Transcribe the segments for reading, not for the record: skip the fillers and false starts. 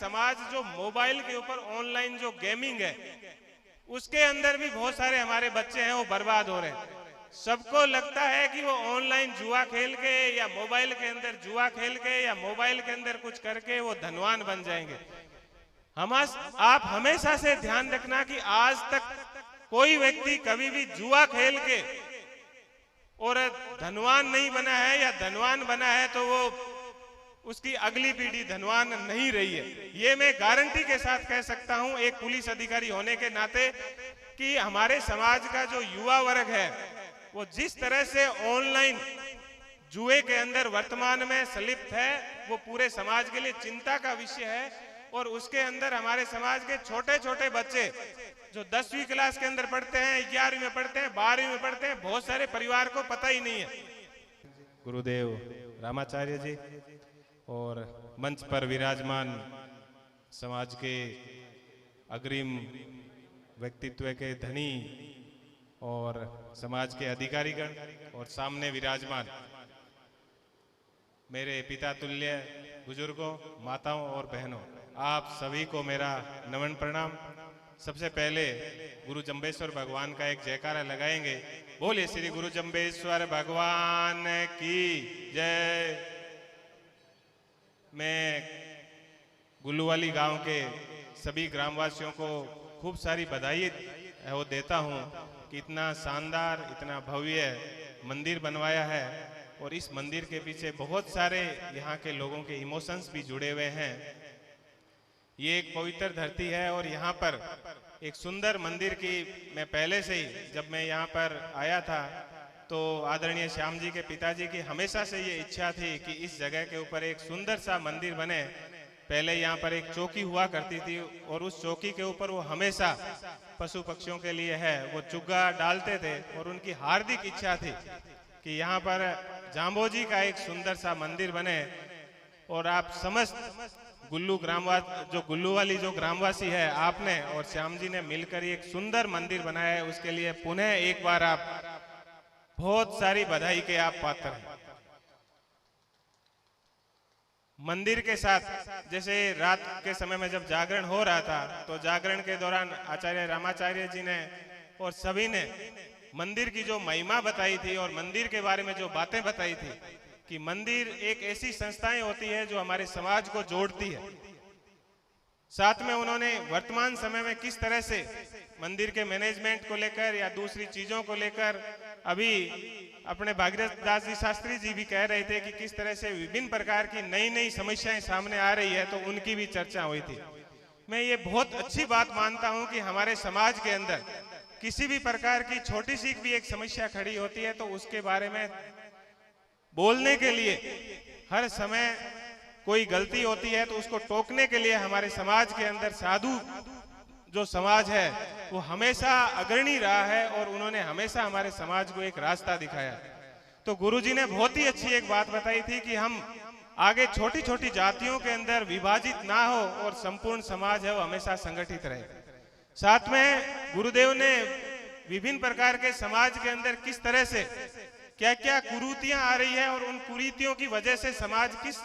समाज जो मोबाइल के ऊपर ऑनलाइन जो गेमिंग है उसके अंदर भी बहुत सारे हमारे बच्चे हैं वो बर्बाद हो रहे हैं। सबको लगता है कि वो ऑनलाइन जुआ खेल के या मोबाइल के अंदर जुआ खेल के या मोबाइल के अंदर कुछ करके वो धनवान बन जाएंगे। आप हमेशा से ध्यान रखना कि आज तक कोई व्यक्ति कभी भी जुआ खेल के और धनवान नहीं बना है या धनवान बना है तो वो उसकी अगली पीढ़ी धनवान नहीं रही है। ये मैं गारंटी के साथ कह सकता हूं एक पुलिस अधिकारी होने के नाते कि हमारे समाज का जो युवा वर्ग है वो जिस तरह से ऑनलाइन जुए के अंदर वर्तमान में संलिप्त है वो पूरे समाज के लिए चिंता का विषय है। और उसके अंदर हमारे समाज के छोटे छोटे बच्चे जो 10वीं क्लास के अंदर पढ़ते हैं, 11वीं में पढ़ते हैं, 12वीं में पढ़ते हैं, बहुत सारे परिवार को पता ही नहीं है। गुरुदेव रामाचार्य जी और मंच पर विराजमान समाज के अग्रिम व्यक्तित्व के धनी और समाज के अधिकारीगण और सामने विराजमान मेरे पिता तुल्य बुजुर्गों, माताओं और बहनों, आप सभी को मेरा नमन प्रणाम। सबसे पहले गुरु जंबेश्वर भगवान का एक जयकारा लगाएंगे। बोलिए श्री गुरु जंबेश्वर भगवान की जय। मैं गुल्लूवाली गांव के सभी ग्रामवासियों को खूब सारी बधाई वो देता हूं कि इतना शानदार, इतना भव्य मंदिर बनवाया है और इस मंदिर के पीछे बहुत सारे यहाँ के लोगों के इमोशंस भी जुड़े हुए हैं। ये एक पवित्र धरती है और यहाँ पर एक सुंदर मंदिर की मैं पहले से ही जब मैं यहाँ पर आया था तो आदरणीय श्याम जी के पिताजी की हमेशा से ये इच्छा थी कि इस जगह के ऊपर एक सुंदर सा मंदिर बने। पहले यहाँ पर एक चौकी हुआ करती थी और उस चौकी के ऊपर वो हमेशा पशु पक्षियों के लिए है वो चुग्गा डालते थे और उनकी हार्दिक इच्छा थी कि यहाँ पर जाम्बोजी का एक सुंदर सा मंदिर बने। और आप समस्त गुल्लूवाली जो ग्रामवासी है, आपने और श्याम जी ने मिलकर एक सुंदर मंदिर बनाया है, उसके लिए पुनः एक बार आप बहुत सारी बधाई के आप पात्र हैं। मंदिर के साथ जैसे रात के समय में जब जागरण हो रहा था तो जागरण के दौरान आचार्य रामाचार्य जी ने और सभी ने मंदिर की जो महिमा बताई थी और मंदिर के बारे में जो बातें बताई थी कि मंदिर एक ऐसी संस्थाएं होती है जो हमारे समाज को जोड़ती है। साथ में उन्होंने वर्तमान समय में किस तरह से मंदिर के मैनेजमेंट को लेकर या दूसरी चीजों को लेकर, अभी अपने भागीरथ दास जी शास्त्री जी भी कह रहे थे कि किस तरह से विभिन्न प्रकार की नई नई समस्याएं सामने आ रही है, तो उनकी भी चर्चा हुई थी। मैं ये बहुत अच्छी बात मानता हूं कि हमारे समाज के अंदर किसी भी प्रकार की छोटी सी भी एक समस्या खड़ी होती है तो उसके बारे में बोलने के लिए हर समय कोई गलती होती है तो उसको टोकने के लिए हमारे समाज के अंदर साधु जो समाज है वो हमेशा अग्रणी रहा है और उन्होंने हमेशा हमारे समाज को एक रास्ता दिखाया। तो गुरुजी ने बहुत ही अच्छी एक बात बताई थी कि हम आगे छोटी छोटी जातियों के अंदर विभाजित ना हो और संपूर्ण समाज है वो हमेशा संगठित रहे। साथ में गुरुदेव ने विभिन्न प्रकार के समाज के अंदर किस तरह से क्या क्या कुरीतियां आ रही है और उन कुरीतियों की वजह से समाज किस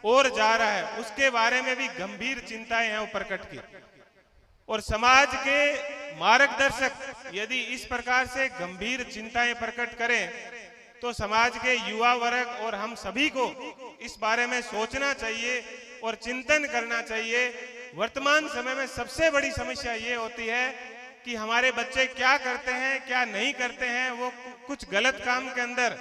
ओर जा रहा है उसके बारे में भी गंभीर चिंताएं हैं वो प्रकट की। और समाज के मार्गदर्शक यदि इस प्रकार से गंभीर चिंताएं प्रकट करें तो समाज के युवा वर्ग और हम सभी को इस बारे में सोचना चाहिए और चिंतन करना चाहिए। वर्तमान समय में सबसे बड़ी समस्या ये होती है कि हमारे बच्चे क्या करते हैं क्या नहीं करते हैं, वो कुछ गलत काम के अंदर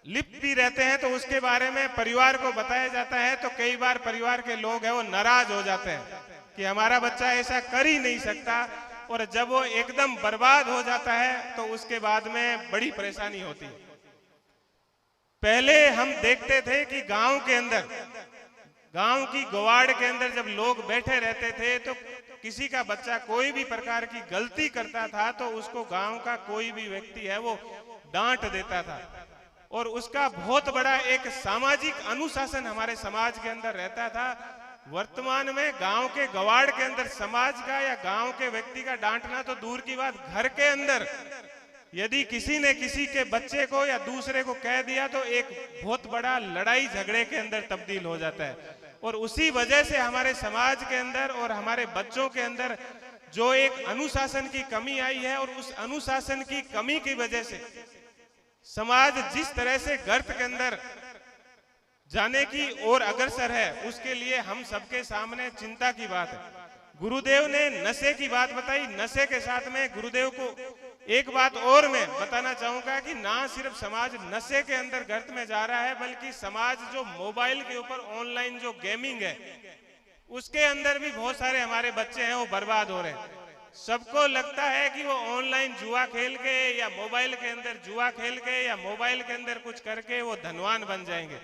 लिप्त भी रहते हैं तो उसके बारे में परिवार को बताया जाता है तो कई बार परिवार के लोग हैं वो नाराज हो जाते हैं कि हमारा बच्चा ऐसा कर ही नहीं सकता। और जब वो एकदम बर्बाद हो जाता है तो उसके बाद में बड़ी परेशानी होती है। पहले हम देखते थे कि गांव के अंदर, गांव की गवाड़ के अंदर जब लोग बैठे रहते थे तो किसी का बच्चा कोई भी प्रकार की गलती करता था तो उसको गांव का कोई भी व्यक्ति है वो डांट देता था और उसका बहुत बड़ा एक सामाजिक अनुशासन हमारे समाज के अंदर रहता था। वर्तमान में गांव के गवाड़ के अंदर समाज का या गांव के व्यक्ति का डांटना तो दूर की बात, घर के अंदर यदि किसी ने किसी के बच्चे को या दूसरे को कह दिया तो एक बहुत बड़ा लड़ाई झगड़े के अंदर तब्दील हो जाता है। और उसी वजह से हमारे समाज के अंदर और हमारे बच्चों के अंदर जो एक अनुशासन की कमी आई है, और उस अनुशासन की कमी की वजह से समाज जिस तरह से गर्त के अंदर जाने की ओर अग्रसर है, उसके लिए हम सबके सामने चिंता की बात है। गुरुदेव ने नशे की बात बताई। नशे के साथ में गुरुदेव को एक बात और मैं बताना चाहूंगा कि ना सिर्फ समाज नशे के अंदर गर्त में जा रहा है, बल्कि समाज जो मोबाइल के ऊपर ऑनलाइन जो गेमिंग है उसके अंदर भी बहुत सारे हमारे बच्चे हैं वो बर्बाद हो रहे हैं। सबको लगता है कि वो ऑनलाइन जुआ खेल के या मोबाइल के अंदर जुआ खेल के या मोबाइल के अंदर कुछ करके वो धनवान बन जाएंगे।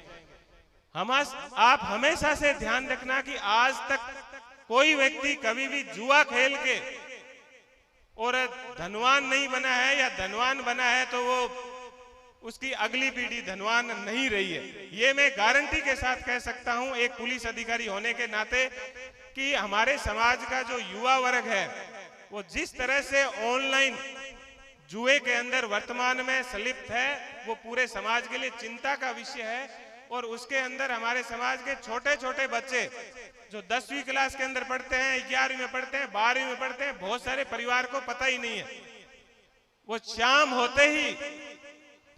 आप हमेशा से ध्यान रखना कि आज तक कोई व्यक्ति कभी भी जुआ खेल के और धनवान नहीं बना है, या धनवान बना है तो वो उसकी अगली पीढ़ी धनवान नहीं रही है। ये मैं गारंटी के साथ कह सकता हूं एक पुलिस अधिकारी होने के नाते कि हमारे समाज का जो युवा वर्ग है वो जिस तरह से ऑनलाइन जुए के अंदर वर्तमान में संलिप्त है, वो पूरे समाज के लिए चिंता का विषय है। और उसके अंदर हमारे समाज के छोटे छोटे बच्चे जो 10वीं क्लास के अंदर पढ़ते हैं, 11वीं में पढ़ते हैं, 12वीं में पढ़ते हैं, बहुत सारे परिवार को पता ही नहीं है। वो शाम होते ही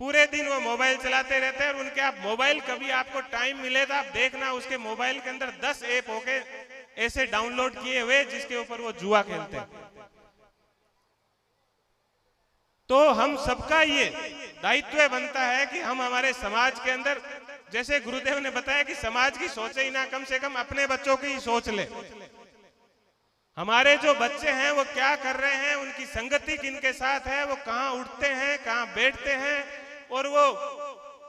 पूरे दिन वो मोबाइल चलाते रहते हैं, और उनके आप मोबाइल कभी आपको टाइम मिले तो आप देखना उसके मोबाइल के अंदर 10 ऐप होके ऐसे डाउनलोड किए हुए जिसके ऊपर वो जुआ खेलते हैं। तो हम सबका ये दायित्व बनता है कि हम हमारे समाज के अंदर, जैसे गुरुदेव ने बताया कि समाज की सोचे ही ना, कम से कम अपने बच्चों की ही सोच ले। हमारे जो बच्चे हैं वो क्या कर रहे हैं, उनकी संगति किनके साथ है, वो कहाँ उठते हैं, कहाँ बैठते हैं, और वो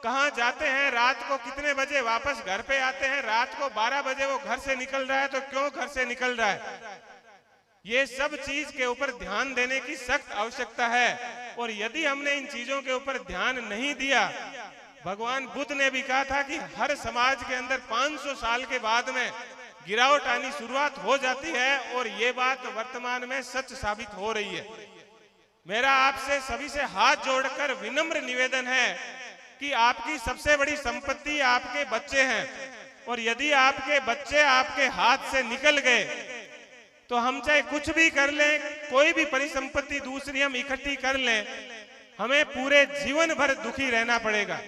कहाँ जाते हैं, रात को कितने बजे वापस घर पे आते हैं। रात को 12 बजे वो घर से निकल रहा है तो क्यों घर से निकल रहा है, ये सब चीज के ऊपर ध्यान देने की सख्त आवश्यकता है। और यदि हमने इन चीजों के ऊपर ध्यान नहीं दिया, भगवान बुद्ध ने भी कहा था कि हर समाज के अंदर 500 साल के बाद में गिरावट आनी शुरुआत हो जाती है, और ये बात वर्तमान में सच साबित हो रही है। मेरा आपसे सभी से हाथ जोड़कर विनम्र निवेदन है कि आपकी सबसे बड़ी संपत्ति आपके बच्चे हैं, और यदि आपके बच्चे आपके हाथ से निकल गए तो हम चाहे कुछ भी कर लें, कोई भी परिसंपत्ति दूसरी हम इकट्ठी कर लें, हमें पूरे जीवन भर दुखी रहना पड़ेगा।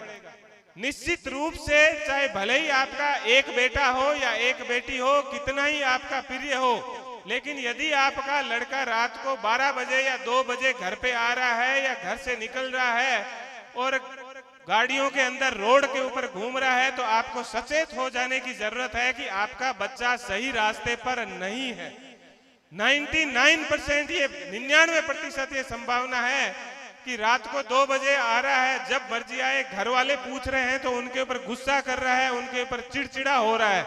निश्चित रूप से चाहे भले ही आपका एक बेटा हो या एक बेटी हो, कितना ही आपका प्रिय हो, लेकिन यदि आपका लड़का रात को 12 बजे या 2 बजे घर पे आ रहा है या घर से निकल रहा है और गाड़ियों के अंदर रोड के ऊपर घूम रहा है, तो आपको सचेत हो जाने की जरूरत है कि आपका बच्चा सही रास्ते पर नहीं है। 99% ये 99% ये संभावना है कि रात को 2 बजे आ रहा है, जब मर्जी आए, घर वाले पूछ रहे हैं तो उनके ऊपर गुस्सा कर रहा है, उनके ऊपर चिड़चिड़ा हो रहा है,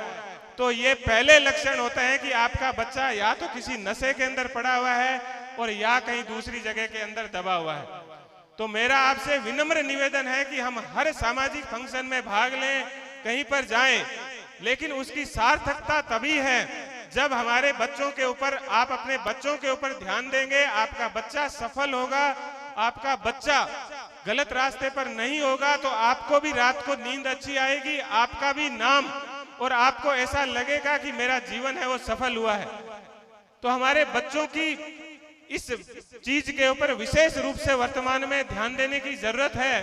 तो ये पहले लक्षण होता है कि आपका बच्चा या तो किसी नशे के अंदर पड़ा हुआ है और या कहीं दूसरी जगह के अंदर दबा हुआ है। तो मेरा आपसे विनम्र निवेदन है कि हम हर सामाजिक फंक्शन में भाग लें, कहीं पर जाएं, लेकिन उसकी सार्थकता तभी है जब हमारे बच्चों के ऊपर, आप अपने बच्चों के ऊपर ध्यान देंगे, आपका बच्चा सफल होगा, आपका बच्चा गलत रास्ते पर नहीं होगा, तो आपको भी रात को नींद अच्छी आएगी, आपका भी नाम, और आपको ऐसा लगेगा कि मेरा जीवन है वो सफल हुआ है। तो हमारे बच्चों की इस चीज के ऊपर विशेष रूप से वर्तमान में ध्यान देने की जरूरत है,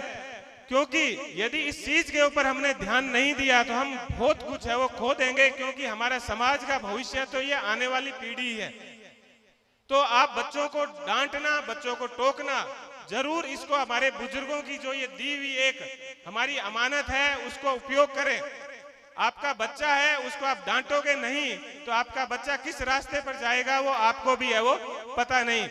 क्योंकि यदि इस चीज के ऊपर हमने ध्यान नहीं दिया तो हम बहुत कुछ है वो खो देंगे, क्योंकि हमारा समाज का भविष्य तो ये आने वाली पीढ़ी है। तो आप बच्चों को डांटना, बच्चों को टोकना जरूर, इसको हमारे बुजुर्गों की जो ये दी हुई एक हमारी अमानत है उसको उपयोग करें। आपका बच्चा है, उसको आप डांटोगे नहीं तो आपका बच्चा किस रास्ते पर जाएगा वो आपको भी है वो पता नहीं।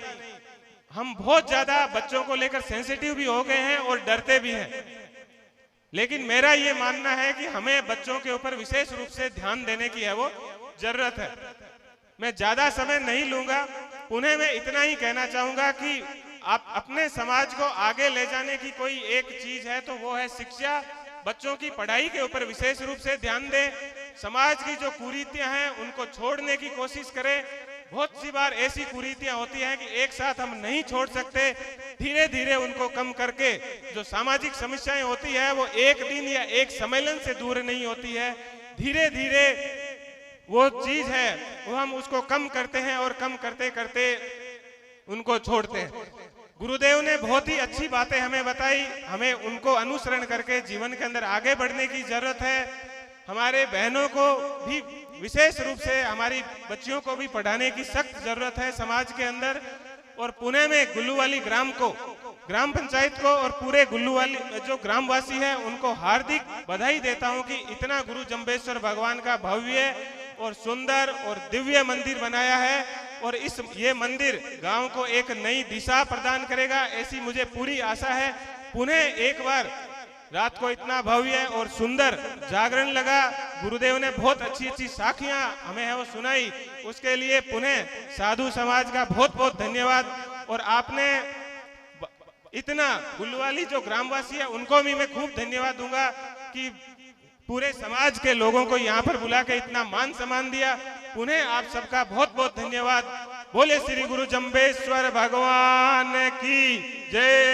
हम बहुत ज्यादा बच्चों को लेकर सेंसिटिव भी हो गए हैं और डरते भी हैं, लेकिन मेरा ये मानना है कि हमें बच्चों के ऊपर विशेष रूप से ध्यान देने की है वो जरूरत है। मैं ज्यादा समय नहीं लूंगा, उन्हें मैं इतना ही कहना चाहूंगा कि आप अपने समाज को आगे ले जाने की कोई एक चीज है तो वो है शिक्षा। बच्चों की पढ़ाई के ऊपर विशेष रूप से ध्यान दें, समाज की जो कुरीतियां हैं उनको छोड़ने की कोशिश करें। बहुत सी बार ऐसी कुरीतियां होती हैं कि एक साथ हम नहीं छोड़ सकते, धीरे धीरे उनको कम करके जो सामाजिक समस्याएं होती है वो एक दिन या एक सम्मेलन से दूर नहीं होती है, धीरे धीरे वो चीज है वो हम उसको कम करते हैं और कम करते करते उनको छोड़ते हैं। गुरुदेव ने बहुत ही अच्छी बातें हमें बताई, हमें उनको अनुसरण करके जीवन के अंदर आगे बढ़ने की जरूरत है। हमारे बहनों को भी विशेष रूप से हमारी बच्चियों को भी पढ़ाने की सख्त जरूरत है समाज के अंदर। और पुणे में गुल्लूवाली ग्राम को, ग्राम पंचायत को और पूरे गुल्लूवाली जो ग्रामवासी है उनको हार्दिक बधाई देता हूं कि इतना गुरु जंबेश्वर भगवान का भव्य और सुंदर और दिव्य मंदिर बनाया है। और ये मंदिर गांव को एक नई दिशा प्रदान करेगा, ऐसी मुझे पूरी आशा है। पुणे एक बार रात को इतना भव्य और सुंदर जागरण लगा, गुरुदेव ने बहुत अच्छी अच्छी साखियां हमें है वो सुनाई, उसके लिए पुनः साधु समाज का बहुत बहुत धन्यवाद। और आपने इतना गुल्लूवाली जो ग्रामवासी है उनको भी मैं खूब धन्यवाद दूंगा कि पूरे समाज के लोगों को यहाँ पर बुला के इतना मान सम्मान दिया। पुनः आप सबका बहुत बहुत धन्यवाद। बोले श्री गुरु जंबेश्वर भगवान की जय।